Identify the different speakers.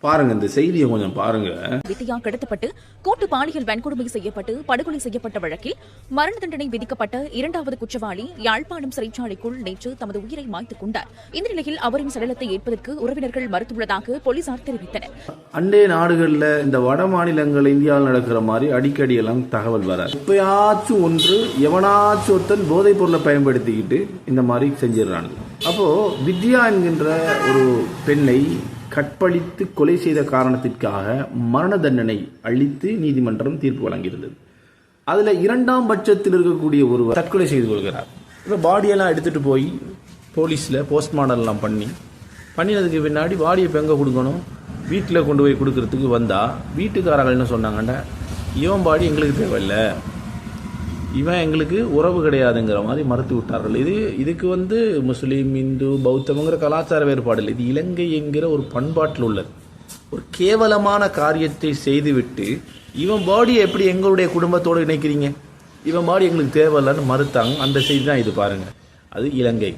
Speaker 1: பாருங்க, இந்த செய்தியை கொஞ்சம் பாருங்க.
Speaker 2: வித்தியா கடத்தப்பட்டு கூட்டு பாலியல் வன்கொடுமை செய்யப்பட்டு படுகொலை செய்யப்பட்ட வழக்கில் மரண தண்டனை விதிக்கப்பட்ட இரண்டாவது குற்றவாளி யாழ்ப்பாணம் சிறைச்சாலைக்குள் நேற்று தமது உயிரை மாய்த்துக் கொண்டார். இந்த நிலையில் அவரின் சடலத்தை ஏற்பதற்கு உறவினர்கள் மறுத்துள்ளதாக போலீசார் தெரிவித்தனர்.
Speaker 1: அண்டை நாடுகள்ல இந்த வட மாநிலங்கள் இந்தியாவில் நடக்கிற மாதிரி அடிக்கடி எல்லாம் தகவல் வராது. எப்பயாச்சும் ஒன்று எவனாச்சும் ஒருத்தன் போதைப் பொருளை பயன்படுத்திக்கிட்டு இந்த மாதிரி செஞ்சிடறாங்க. அப்போ வித்யா என்கின்ற ஒரு பெண்ணை கற்பழித்து கொலை செய்த காரணத்திற்காக மரண தண்டனை அளித்து நீதிமன்றம் தீர்ப்பு வழங்கியிருந்தது. அதுல இரண்டாம் பட்சத்தில் இருக்கக்கூடிய ஒருவர் தற்கொலை செய்து கொள்கிறார். இப்போ பாடியெல்லாம் எடுத்துட்டு போய் போலீஸ்ல போஸ்ட்மார்டம்லாம் பண்ணினதுக்கு பின்னாடி பாடியை இப்போ எங்கே கொடுக்கணும், வீட்டில் கொண்டு போய் கொடுக்கறதுக்கு வந்தா வீட்டுக்காரர்கள் என்ன சொன்னாங்கன்னா, இவன் பாடி எங்களுக்கு தேவையில்லை, இவன் எங்களுக்கு உறவு கிடையாதுங்கிற மாதிரி மறுத்து விட்டார்கள். இதுக்கு முஸ்லீம், இந்து, பௌத்தம்ங்கிற கலாச்சார வேறுபாடு இல்லை. இது இலங்கை என்கிற ஒரு பண்பாட்டில் உள்ளது. ஒரு கேவலமான காரியத்தை செய்துவிட்டு இவன் பாடியை எப்படி எங்களுடைய குடும்பத்தோடு இணைக்கிறீங்க, இவன் பாடி எங்களுக்கு தேவையில்லைன்னு மறுத்தாங்க. அந்த செய்தி தான் இது பாருங்க. அது இலங்கை.